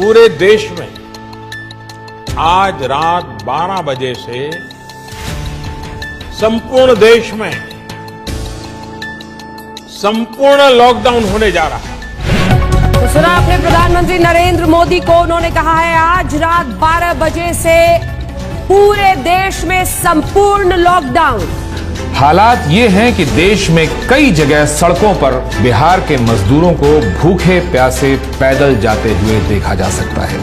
पूरे देश में आज रात 12 बजे से संपूर्ण देश में संपूर्ण लॉकडाउन होने जा रहा है। तो सुना आपने प्रधानमंत्री नरेंद्र मोदी को, उन्होंने कहा है आज रात 12 बजे से पूरे देश में संपूर्ण लॉकडाउन। हालात ये हैं कि देश में कई जगह सड़कों पर बिहार के मजदूरों को भूखे प्यासे पैदल जाते हुए देखा जा सकता है।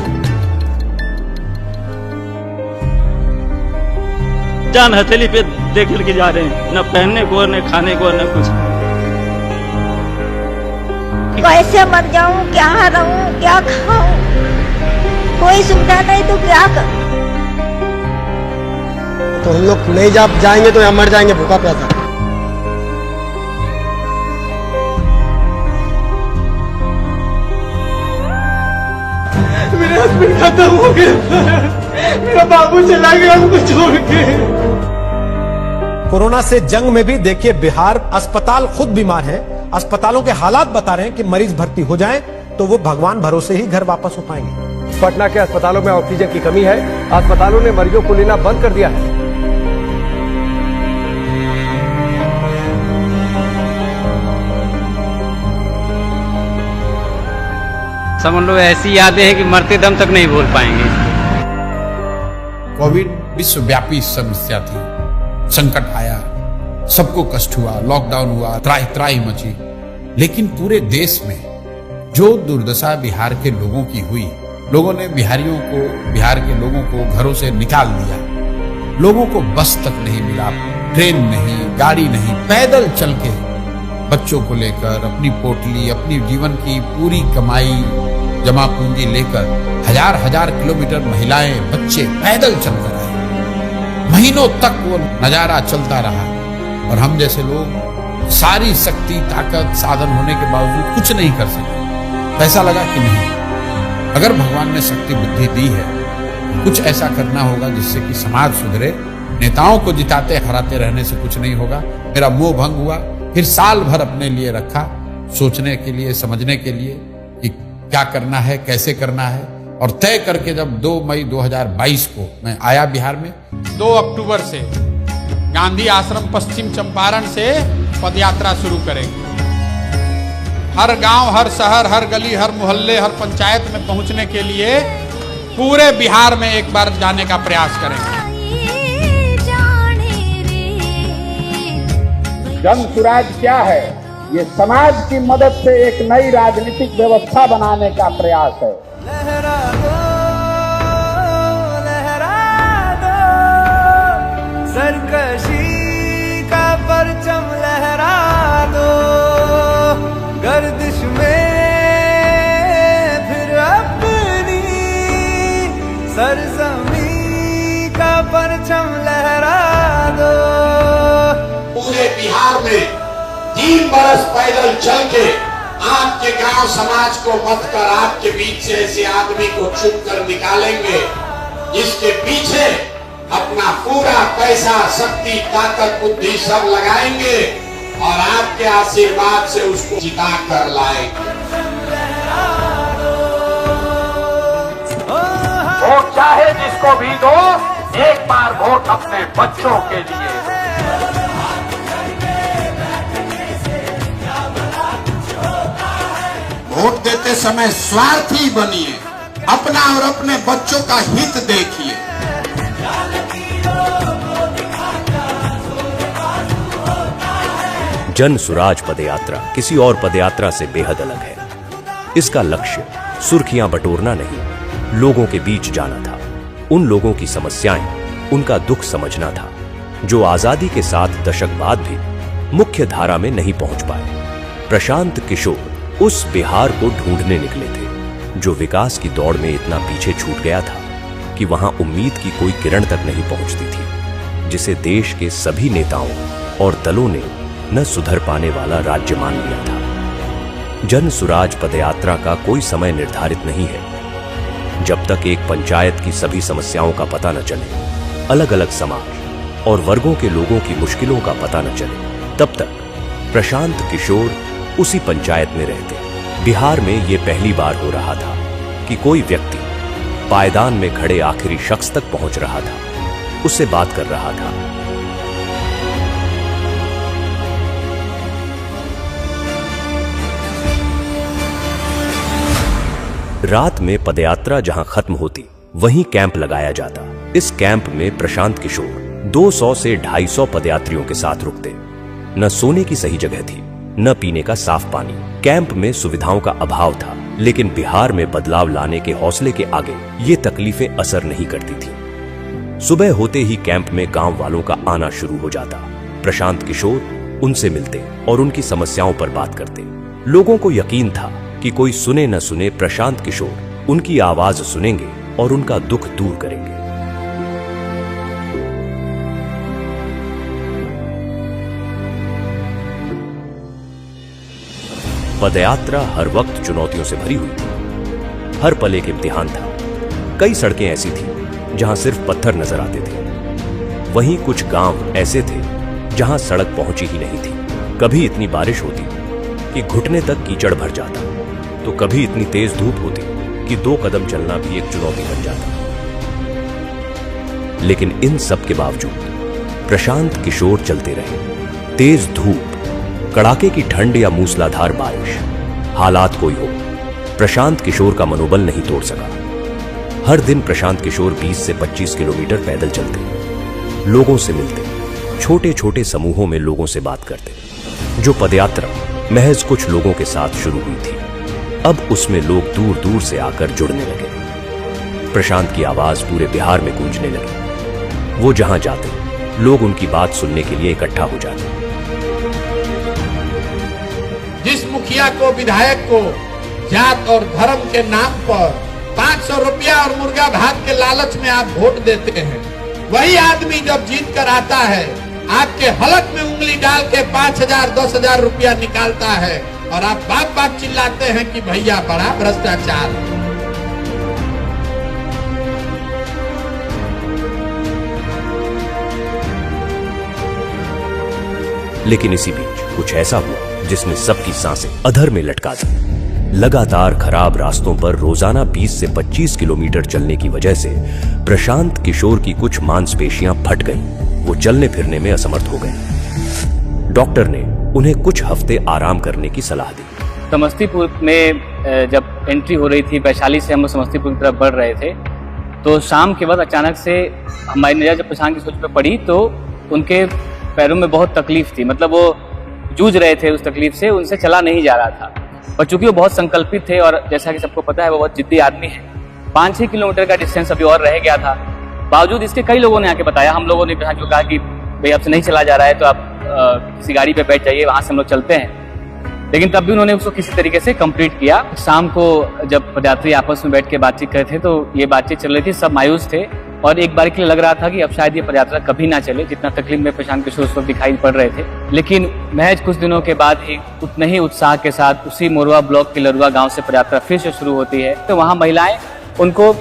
जान हथेली पे देख के जा रहे हैं, न पहनने को न खाने को न कुछ। कैसे मर जाऊं, क्या रहूं, क्या खाऊं, कोई सुविधा नहीं तो क्या करूं। तो हम लोग नहीं जाएंगे तो यहाँ मर जाएंगे भूखा प्यासा। मेरा हस्बैंड खत्म हो गया, मेरा बाबू चला गया हमको छोड़ के। कोरोना से जंग में भी देखिए बिहार अस्पताल खुद बीमार है, अस्पतालों के हालात बता रहे हैं कि मरीज भर्ती हो जाएं तो वो भगवान भरोसे ही घर वापस हो पाएंगे। पटना के अस्पतालों में ऑक्सीजन की कमी है, अस्पतालों ने मरीजों को लेना बंद कर दिया है। समझ लो ऐसी यादें हैं कि मरते दम तक नहीं भूल पाएंगे। कोविड विश्वव्यापी समस्या थी, संकट आया, सबको कष्ट हुआ, लॉकडाउन हुआ, त्राही त्राही मची। लेकिन पूरे देश में जो दुर्दशा बिहार के लोगों की हुई, लोगों ने बिहार के लोगों को घरों से निकाल दिया। लोगों को बस तक नहीं मिला, ट्रेन नहीं, गाड़ी नहीं, पैदल चल के बच्चों को लेकर अपनी पोटली, अपनी जीवन की पूरी कमाई जमा पूंजी लेकर हजार किलोमीटर महिलाएं बच्चे पैदल चलकर आए। महीनों तक वो नजारा चलता रहा और हम जैसे लोग सारी शक्ति, ताकत, साधन होने के बावजूद कुछ नहीं कर सके। पैसा लगा कि नहीं, अगर भगवान ने शक्ति बुद्धि दी है, कुछ ऐसा करना होगा जिससे कि समाज सुधरे। नेताओं को जिताते हराते रहने से कुछ नहीं होगा। मेरा मोह भंग हुआ, फिर साल भर अपने लिए रखा, सोचने के लिए, समझने के लिए कि क्या करना है, कैसे करना है। और तय करके जब 2 मई 2022 को मैं आया बिहार में, 2 अक्टूबर से गांधी आश्रम पश्चिम चंपारण से पदयात्रा शुरू करेंगे। हर गांव, हर शहर, हर गली, हर मोहल्ले, हर पंचायत में पहुंचने के लिए पूरे बिहार में एक बार जाने का प्रयास करेंगे। जन सुराज क्या है? ये समाज की मदद से एक नई राजनीतिक व्यवस्था बनाने का प्रयास है। लहरा दो सरकशी का परचम, लहरा दो गर्दिश में फिर अपनी सरजमी का परचम, लहरा दो। पूरे बिहार में 3 बरस पैदल चल के आपके गांव समाज को मत कर आपके बीच से ऐसे आदमी को चुनकर निकालेंगे जिसके पीछे अपना पूरा पैसा, शक्ति, ताकत, बुद्धि सब लगाएंगे और आपके आशीर्वाद से उसको जिता कर लाएंगे। वोट चाहे जिसको भी दो, एक बार वोट अपने बच्चों के लिए। वोट देते समय स्वार्थी बनिए, अपना और अपने बच्चों का हित देखिए। जन सुराज पदयात्रा किसी और पदयात्रा से बेहद अलग है। इसका लक्ष्य सुर्खियां बटोरना नहीं, लोगों के बीच जाना था। उन लोगों की समस्याएं, उनका दुख समझना था जो आजादी के 7 दशक बाद भी मुख्य धारा में नहीं पहुंच पाए। प्रशांत किशोर उस बिहार को ढूंढने निकले थे जो विकास की दौड़ में इतना पीछे छूट गया था कि वहां उम्मीद की कोई किरण तक नहीं पहुंचती थी, जिसे देश के सभी नेताओं और दलों ने न सुधर पाने वाला राज्य मान लिया था। जन सुराज पदयात्रा का कोई समय निर्धारित नहीं है। जब तक एक पंचायत की सभी समस्याओं का पता न चले, अलग अलग समाज और वर्गों के लोगों की मुश्किलों का पता न चले, तब तक प्रशांत किशोर उसी पंचायत में रहते। बिहार में ये पहली बार हो रहा था कि कोई व्यक्ति पायदान में खड़े आखिरी शख्स तक पहुंच रहा था, उससे बात कर रहा था। रात में पदयात्रा जहां खत्म होती, वहीं कैंप लगाया जाता। इस कैंप में प्रशांत किशोर 200 से 250 पदयात्रियों के साथ रुकते। न सोने की सही जगह थी, न पीने का साफ पानी। कैंप में सुविधाओं का अभाव था, लेकिन बिहार में बदलाव लाने के हौसले के आगे ये तकलीफें असर नहीं करती थी। सुबह होते ही कैंप में गांव वालों का आना शुरू हो जाता। प्रशांत किशोर उनसे मिलते और उनकी समस्याओं पर बात करते। लोगों को यकीन था कि कोई सुने न सुने प्रशांत किशोर उनकी आवाज सुनेंगे और उनका दुख दूर करेंगे। पदयात्रा हर वक्त चुनौतियों से भरी हुई थी। हर पल एक इम्तिहान था। कई सड़कें ऐसी थीं जहां सिर्फ पत्थर नजर आते थे। वहीं कुछ गांव ऐसे थे जहां सड़क पहुंची ही नहीं थी। कभी इतनी बारिश होती कि घुटने तक कीचड़ भर जाता, तो कभी इतनी तेज धूप होती कि 2 कदम चलना भी एक चुनौती बन जाता। लेकिन इन सब के बावजूद प्रशांत किशोर चलते रहे। तेज धूप, कड़ाके की ठंड या मूसलाधार बारिश, हालात कोई हो, प्रशांत किशोर का मनोबल नहीं तोड़ सका। हर दिन प्रशांत किशोर 20 से 25 किलोमीटर पैदल चलते, लोगों से मिलते, छोटे छोटे समूहों में लोगों से बात करते। जो पदयात्रा महज कुछ लोगों के साथ शुरू हुई थी, अब उसमें लोग दूर दूर से आकर जुड़ने लगे। प्रशांत की आवाज पूरे बिहार में गूंजने लगी। वो जहां जाते, लोग उनकी बात सुनने के लिए इकट्ठा हो जाते। जिस मुखिया को, विधायक को जात और धर्म के नाम पर 500 रुपया और मुर्गा भात के लालच में आप वोट देते हैं, वही आदमी जब जीत कर आता है, आपके हलक में उंगली डाल के 5,000 10,000 रुपया निकालता है और आप बात बात चिल्लाते हैं कि भैया बड़ा भ्रष्टाचार। लेकिन इसी बीच कुछ ऐसा हुआ जिसने सबकी सांसें अधर में लटका दी। लगातार खराब रास्तों पर रोजाना 20 से 25 किलोमीटर चलने की वजह से प्रशांत किशोर की कुछ मांसपेशियां फट गईं। वो चलने फिरने में असमर्थ हो गए। डॉक्टर ने उन्हें कुछ हफ्ते आराम करने की सलाह दी। समस्तीपुर में जब एंट्री हो रही थी, वैशाली से हम समस्तीपुर की तरफ बढ़ रहे थे, तो शाम के बाद अचानक से हमारी नजर जब प्रशांत किशोर पे पड़ी तो उनके पैरों में बहुत तकलीफ थी। मतलब वो जूझ रहे थे उस तकलीफ से, उनसे चला नहीं जा रहा था। और चूंकि वो बहुत संकल्पित थे और जैसा कि सबको पता है वो बहुत जिद्दी आदमी है, 5-6 किलोमीटर का डिस्टेंस अभी और रह गया था। बावजूद इसके कई लोगों ने आके बताया, हम लोगों ने कहा कि भाई आपसे नहीं चला जा रहा है तो आप किसी गाड़ी पे बैठ जाइए, वहां से हम लोग चलते हैं। लेकिन तब भी उन्होंने उसको किसी तरीके से कंप्लीट किया। शाम को जब पदयात्री आपस में बैठ के बातचीत कर रहे थे तो ये बातचीत चल रही थी, सब मायूस थे और एक बार के लिए लग रहा था कि अब शायद ये पदयात्रा कभी ना चले, जितना तकलीफ में प्रशांत किशोर उस वक्त दिखाई पड़ रहे थे। लेकिन महज कुछ दिनों के बाद ही उतने ही उत्साह के साथ उसी मोरवा ब्लॉक के लरुआ गांव से पदयात्रा फिर से शुरू होती है। तो वहां महिलाएं उनको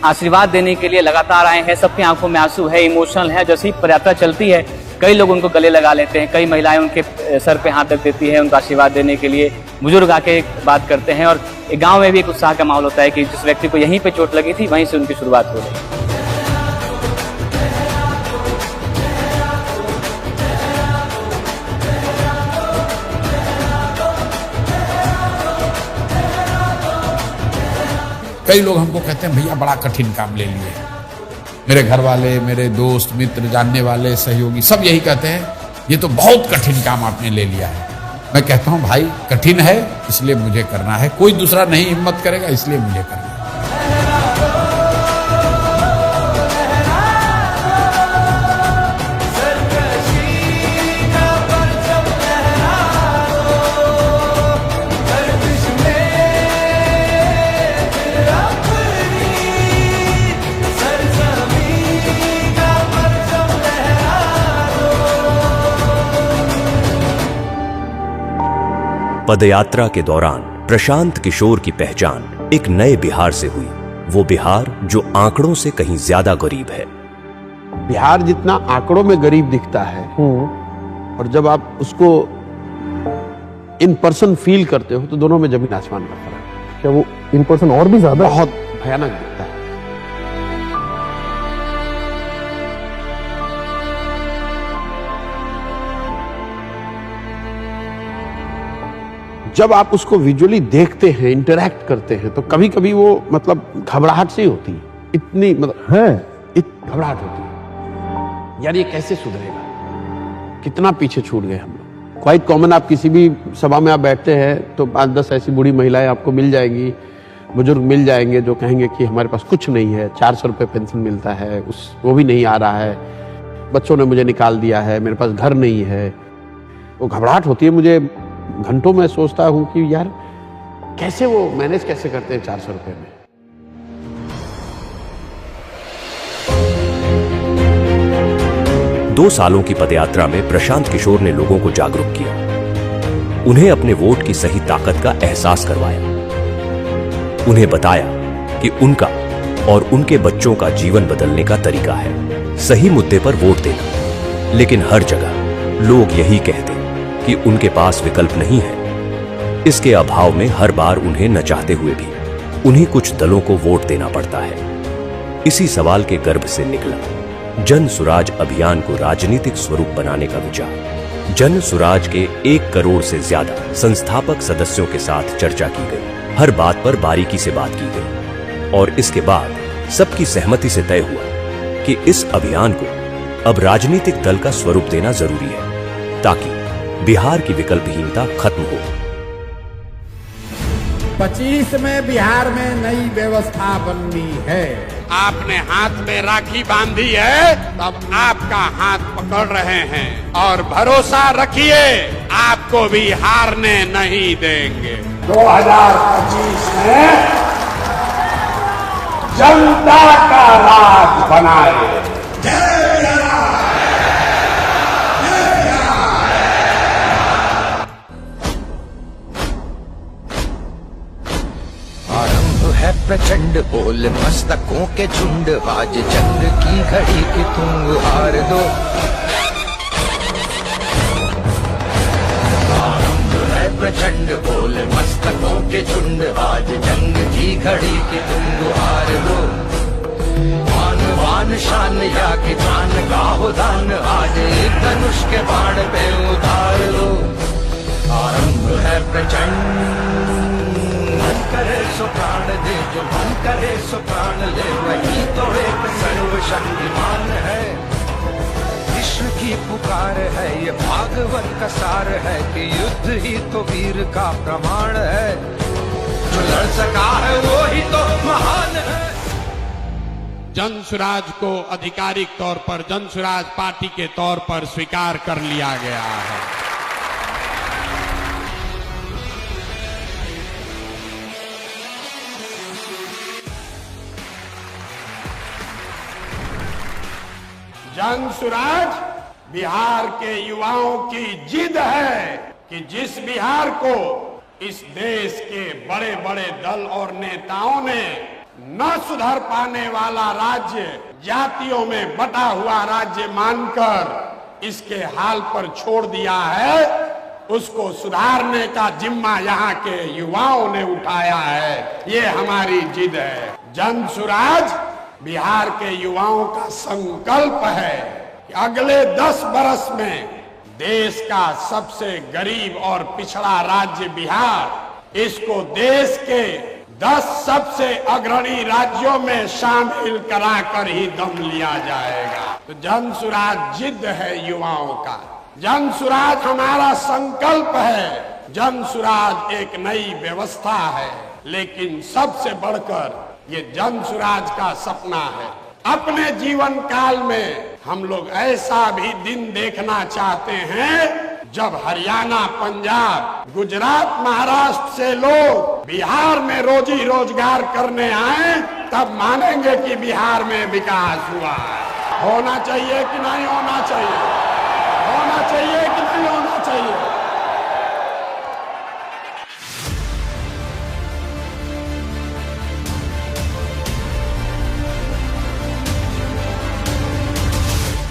आशीर्वाद देने के लिए लगातार आए हैं। सबकी आंखों में आंसू है, इमोशनल है। जैसे ही पदयात्रा चलती है, कई लोग उनको गले लगा लेते हैं, कई महिलाएं उनके सर पे हाथ रख देती है उनको आशीर्वाद देने के लिए। बुजुर्ग आके बात करते हैं और गांव में भी एक उत्साह का माहौल होता है कि जिस व्यक्ति को यहीं पे चोट लगी थी वहीं से उनकी शुरुआत हो गई। कई लोग हमको कहते हैं भैया बड़ा कठिन काम ले लिए। मेरे घर वाले, मेरे दोस्त, मित्र, जानने वाले, सहयोगी सब यही कहते हैं ये तो बहुत कठिन काम आपने ले लिया है। मैं कहता हूं भाई कठिन है इसलिए मुझे करना है, कोई दूसरा नहीं हिम्मत करेगा इसलिए मुझे करना है। पदयात्रा के दौरान प्रशांत किशोर की पहचान एक नए बिहार से हुई। वो बिहार जो आंकड़ों से कहीं ज्यादा गरीब है। बिहार जितना आंकड़ों में गरीब दिखता है और जब आप उसको इन पर्सन फील करते हो तो दोनों में जमीन आसमान का फर्क है। क्या वो इन पर्सन और भी ज्यादा बहुत भयानक दिखता है। जब आप उसको विजुअली देखते हैं, इंटरैक्ट करते हैं, तो कभी कभी वो मतलब घबराहट सी होती है, इतनी मतलब है घबराहट होती है, यार ये कैसे सुधरेगा, कितना पीछे छूट गए हम लोग। क्वाइट कॉमन, आप किसी भी सभा में आप बैठते हैं तो 5-10 ऐसी बूढ़ी महिलाएं आपको मिल जाएंगी, बुजुर्ग मिल जाएंगे जो कहेंगे कि हमारे पास कुछ नहीं है, 400 रुपये पेंशन मिलता है, वो भी नहीं आ रहा है, बच्चों ने मुझे निकाल दिया है, मेरे पास घर नहीं है। वो घबराहट होती है मुझे, घंटों में सोचता हूं कि यार कैसे वो मैनेज कैसे करते हैं 400 रुपये में। दो सालों की पदयात्रा में प्रशांत किशोर ने लोगों को जागरूक किया, उन्हें अपने वोट की सही ताकत का एहसास करवाया, उन्हें बताया कि उनका और उनके बच्चों का जीवन बदलने का तरीका है सही मुद्दे पर वोट देना। लेकिन हर जगह लोग यही कहते कि उनके पास विकल्प नहीं है। इसके अभाव में हर बार उन्हें न चाहते हुए भी उन्हें कुछ दलों को वोट देना पड़ता है। इसी सवाल के गर्भ से निकला जन सुराज अभियान को राजनीतिक स्वरूप बनाने का विचार। जन सुराज के 1 करोड़ से ज्यादा संस्थापक सदस्यों के साथ चर्चा की गई, हर बात पर बारीकी से बात की गई और इसके बाद सबकी सहमति से तय हुआ कि इस अभियान को अब राजनीतिक दल का स्वरूप देना जरूरी है ताकि बिहार की विकल्पहीनता खत्म हो। 25 में बिहार में नई व्यवस्था बननी है। आपने हाथ में राखी बांधी है, तब आपका हाथ पकड़ रहे हैं और भरोसा रखिए आपको भी हारने नहीं देंगे। 2025 में जनता का राज बनाए। प्रचंड बोल मस्तकों के झुंड, आज जंग की घड़ी की तुम हार दो। आरंभ है प्रचंड बोल मस्तकों के झुंड, आज जंग की घड़ी की तुम हार दो। मान वान शान या कि जान का हो दान, आज एक धनुष के बाण पे उतार लो। आरंभ है प्रचंड, मन करे सो प्राण दे, जो मन करे सो प्राण ले, वही तो एक सर्वशक्तिमान है। विश्व की पुकार है, ये भागवत का सार है कि युद्ध ही तो वीर का प्रमाण है। जो लड़ सका है वो ही तो महान है। जन सुराज को आधिकारिक तौर पर जन सुराज पार्टी के तौर पर स्वीकार कर लिया गया है। जन सुराज बिहार के युवाओं की जिद है कि जिस बिहार को इस देश के बड़े बड़े दल और नेताओं ने न सुधर पाने वाला राज्य, जातियों में बटा हुआ राज्य मानकर इसके हाल पर छोड़ दिया है, उसको सुधारने का जिम्मा यहाँ के युवाओं ने उठाया है। ये हमारी जिद है। जन सुराज बिहार के युवाओं का संकल्प है कि अगले 10 बरस में देश का सबसे गरीब और पिछड़ा राज्य बिहार, इसको देश के 10 सबसे अग्रणी राज्यों में शामिल कराकर ही दम लिया जाएगा। तो जन सुराज जिद है युवाओं का, जन सुराज हमारा संकल्प है। जन सुराज एक नई व्यवस्था है, लेकिन सबसे बढ़कर ये जन सुराज का सपना है। अपने जीवन काल में हम लोग ऐसा भी दिन देखना चाहते हैं जब हरियाणा, पंजाब, गुजरात, महाराष्ट्र से लोग बिहार में रोजी रोजगार करने आए, तब मानेंगे कि बिहार में विकास हुआ। होना चाहिए कि नहीं होना चाहिए? होना चाहिए कि नहीं होना चाहिए?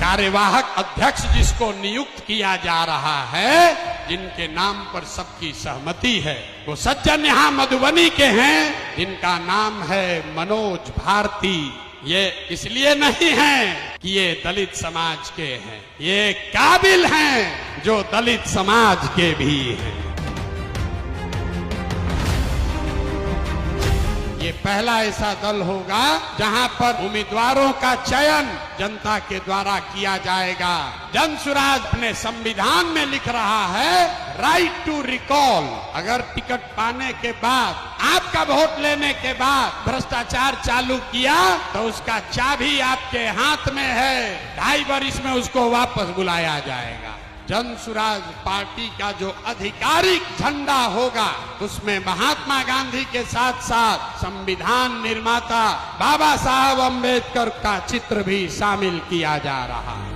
कार्यवाहक अध्यक्ष जिसको नियुक्त किया जा रहा है, जिनके नाम पर सबकी सहमति है। वो सज्जन यहाँ मधुबनी के हैं जिनका नाम है मनोज भारती। ये इसलिए नहीं है कि ये दलित समाज के हैं, ये काबिल हैं जो दलित समाज के भी हैं। ये पहला ऐसा दल होगा जहां पर उम्मीदवारों का चयन जनता के द्वारा किया जाएगा। जनसुराज अपने संविधान में लिख रहा है राइट टू रिकॉल। अगर टिकट पाने के बाद, आपका वोट लेने के बाद भ्रष्टाचार चालू किया तो उसका चाबी आपके हाथ में है। 2.5 वर्ष में उसको वापस बुलाया जाएगा। जनसुराज पार्टी का जो आधिकारिक झंडा होगा उसमें महात्मा गांधी के साथ साथ संविधान निर्माता बाबा साहब अम्बेडकर का चित्र भी शामिल किया जा रहा है।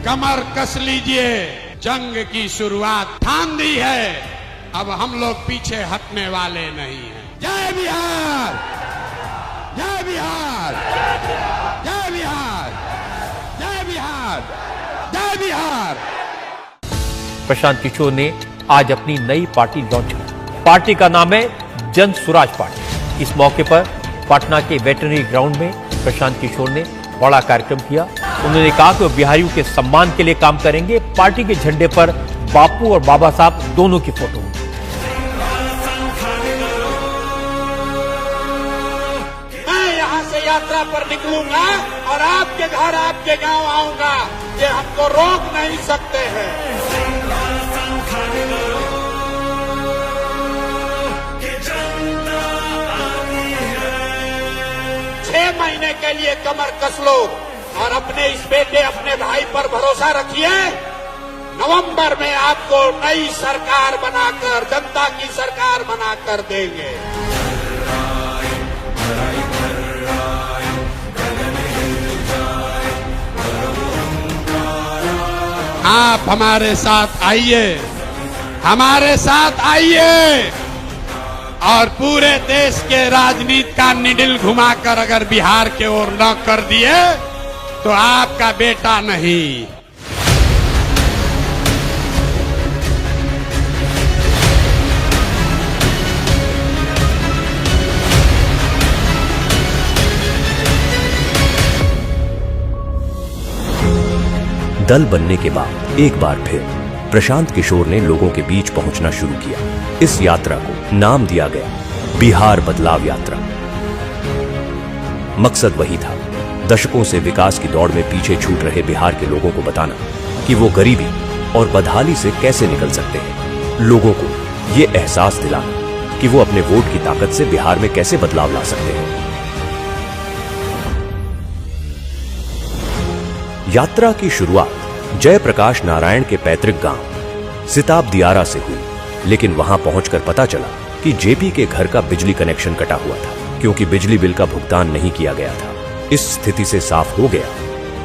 कमर कस लीजिए, जंग की शुरुआत ठान दी है, अब हम लोग पीछे हटने वाले नहीं हैं। जय बिहार, जय बिहार, जय बिहार, जय बिहार, जय बिहार। प्रशांत किशोर ने आज अपनी नई पार्टी लॉन्च की। पार्टी का नाम है जन सुराज पार्टी। इस मौके पर पटना के वेटरनरी ग्राउंड में प्रशांत किशोर ने बड़ा कार्यक्रम किया। उन्होंने कहा कि वो बिहारियों के सम्मान के लिए काम करेंगे। पार्टी के झंडे पर बापू और बाबा साहब दोनों की फोटो होगी। मैं यहाँ से यात्रा पर निकलूंगा और आपके घर, आपके गांव आऊंगा। ये हमको रोक नहीं सकते हैं। 6 महीने के लिए कमर कस लो और अपने इस बेटे, अपने भाई पर भरोसा रखिए। नवंबर में आपको नई सरकार बनाकर, जनता की सरकार बनाकर देंगे। आप हमारे साथ आइए, हमारे साथ आइए और पूरे देश के राजनीति का निडिल घुमाकर अगर बिहार के ओर न कर दिए तो आपका बेटा नहीं। दल बनने के बाद एक बार फिर प्रशांत किशोर ने लोगों के बीच पहुंचना शुरू किया। इस यात्रा को नाम दिया गया बिहार बदलाव यात्रा। मकसद वही था, दशकों से विकास की दौड़ में पीछे छूट रहे बिहार के लोगों को बताना कि वो गरीबी और बदहाली से कैसे निकल सकते हैं। लोगों को ये एहसास दिलाना कि वो अपने वोट की ताकत से बिहार में कैसे बदलाव ला सकते हैं। यात्रा की शुरुआत जयप्रकाश नारायण के पैतृक गांव सिताब दियारा से हुई, लेकिन वहां पहुंचकर पता चला कि जेपी के घर का बिजली कनेक्शन कटा हुआ था क्योंकि बिजली बिल का भुगतान नहीं किया गया था। इस स्थिति से साफ हो गया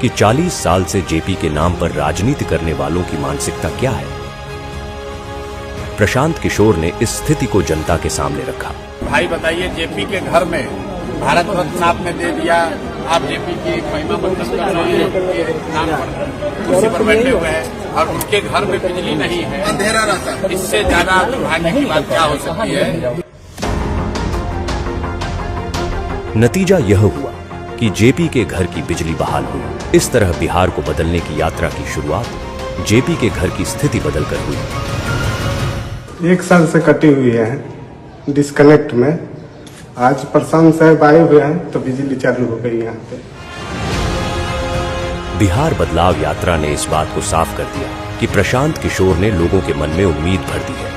कि 40 साल से जेपी के नाम पर राजनीति करने वालों की मानसिकता क्या है। प्रशांत किशोर ने इस स्थिति को जनता के सामने रखा। भाई बताइए, जेपी के घर में भारत रत्न आपने दे दिया, आप जेपी की महिमा बंधन कर रहे हैं, नाम पर कुर्सी पर बैठे हुए हैं और उनके घर में बिजली नहीं है, अंधेरा रहता है। इससे ज्यादा दुर्भाग्य की बात क्या हो सकती है। नतीजा यह हुआ कि जेपी के घर की बिजली बहाल हुई। इस तरह बिहार को बदलने की यात्रा की शुरुआत जेपी के घर की स्थिति बदलकर हुई। 1 साल से कटी हुई है डिस्कनेक्ट में। आज प्रशांत साहब आए हुए हैं तो बिजली चालू हो गई यहाँ पे। बिहार बदलाव यात्रा ने इस बात को साफ कर दिया कि प्रशांत किशोर ने लोगों के मन में उम्मीद भर दी है।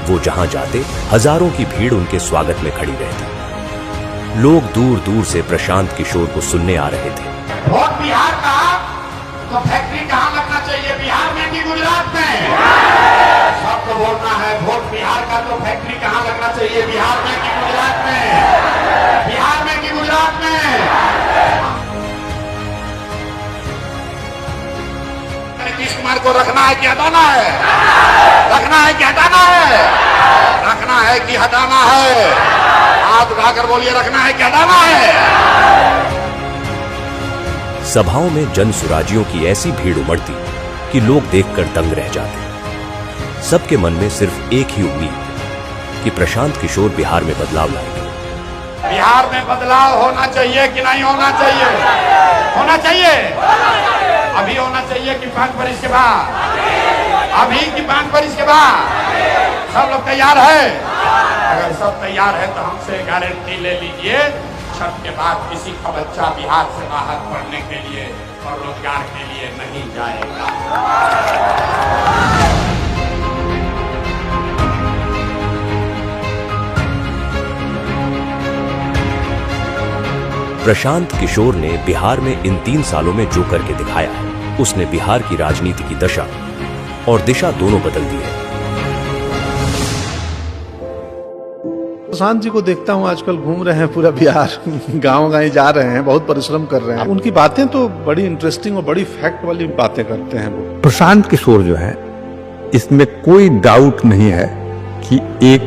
वो जहां जाते हजारों की भीड़ उनके स्वागत में खड़ी रहती। लोग दूर दूर से प्रशांत किशोर को सुनने आ रहे थे। वोट बिहार का तो फैक्ट्री कहाँ लगना चाहिए, बिहार में कि गुजरात में? सबको बोलना है, वोट बिहार का तो फैक्ट्री कहाँ लगना चाहिए, बिहार में कि गुजरात में? बिहार में कि गुजरात में? नीतीश कुमार को रखना है कि हटाना है? रखना है कि हटाना है? रखना है कि हटाना है? हाथ उठाकर बोलिए, रखना है कि हटाना है? सभाओं में जन सुराजियों की ऐसी भीड़ उमड़ती कि लोग देखकर दंग रह जाते। सबके मन में सिर्फ एक ही उम्मीद कि प्रशांत किशोर बिहार में बदलाव लाएंगे। बिहार में बदलाव होना चाहिए कि नहीं होना चाहिए? होना चाहिए। अभी होना चाहिए कि 5 वर्ष के बाद? अभी कि 5 वर्ष के बाद? सब लोग तैयार है? अगर सब तैयार है तो हमसे गारंटी ले लीजिए, छठ के बाद किसी का बच्चा बिहार से बाहर पढ़ने के लिए और रोजगार के लिए नहीं जाएगा। प्रशांत किशोर ने बिहार में इन 3 सालों में जो करके दिखाया है, उसने बिहार की राजनीति की दशा और दिशा दोनों बदल दी है। प्रशांत जी को देखता हूँ आजकल घूम रहे हैं पूरा बिहार, गांव-गांव जा रहे हैं, बहुत परिश्रम कर रहे हैं। उनकी बातें तो बड़ी इंटरेस्टिंग और बड़ी फैक्ट वाली बातें करते हैं वो। प्रशांत किशोर जो है, इसमें कोई डाउट नहीं है कि एक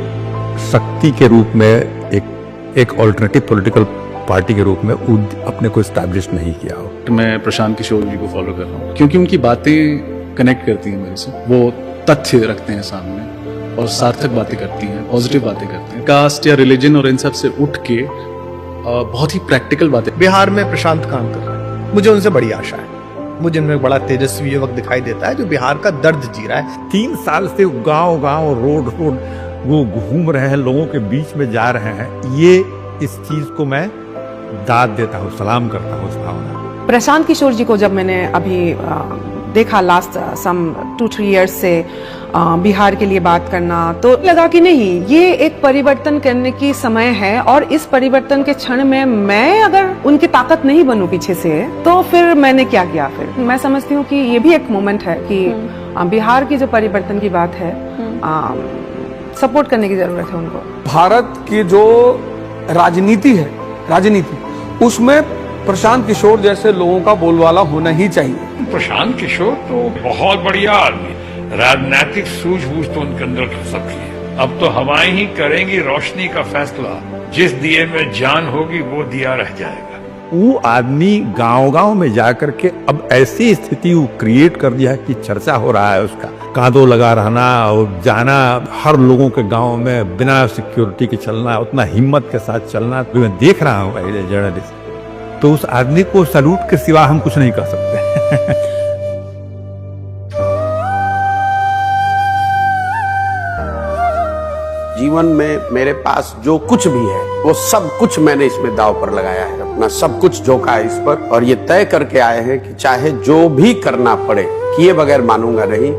शक्ति के रूप में एक ऑल्टरनेटिव पॉलिटिकल पार्टी के रूप में अपने को एस्टैब्लिश नहीं किया हो। मैं प्रशांत किशोर जी को फॉलो कर रहा हूँ क्योंकि उनकी बातें कनेक्ट करती हैं मेरे से। वो तथ्य रखते हैं सामने और सार्थक बातें करती हैं, पॉजिटिव बातें करते हैं। कास्ट या रिलीजन और इन सब से उठ के बहुत ही प्रैक्टिकल बातें। बिहार में प्रशांत काम कर रहा है, मुझे उनसे बड़ी आशा है। मुझे उनमें बड़ा तेजस्वी युवक दिखाई देता है जो बिहार का दर्द जी रहा है। 3 साल से गांव-गांव रोड वो घूम रहे हैं, लोगों के बीच में जा रहे हैं। ये इस चीज को मैं दाद देता हूँ, सलाम करता हूँ उस भावना। प्रशांत किशोर जी को जब मैंने अभी देखा लास्ट सम 2-3 इयर्स से बिहार के लिए बात करना, तो लगा कि नहीं, ये एक परिवर्तन करने की समय है और इस परिवर्तन के क्षण में मैं अगर उनकी ताकत नहीं बनूं पीछे से, तो फिर मैंने क्या किया। फिर मैं समझती हूँ कि ये भी एक मोमेंट है कि बिहार की जो परिवर्तन की बात है, सपोर्ट करने की जरूरत है उनको। भारत की जो राजनीति है, उसमें प्रशांत किशोर जैसे लोगों का बोलबाला होना ही चाहिए। प्रशांत किशोर तो बहुत बढ़िया आदमी, राजनीतिक सूझबूझ तो उनके अंदर सबकी है। अब तो हवाएं ही करेंगी रोशनी का फैसला, जिस दिए में जान होगी वो दिया रह जाएगा। वो आदमी गांव-गांव में जाकर के अब ऐसी स्थिति क्रिएट कर दिया है कि चर्चा हो रहा है उसका। कांधों लगा रहना और जाना, हर लोगों के गांव में बिना सिक्योरिटी के चलना, उतना हिम्मत के साथ चलना। तो मैं देख रहा हूँ एज ए जर्नलिस्ट, तो उस आदमी को सैल्यूट के सिवा हम कुछ नहीं कर सकते। जीवन में मेरे पास जो कुछ भी है वो सब कुछ मैंने इसमें दाव पर लगाया है, अपना सब कुछ झोंका है इस पर, और ये तय करके आए हैं कि चाहे जो भी करना पड़े, किए बगैर मानूंगा नहीं।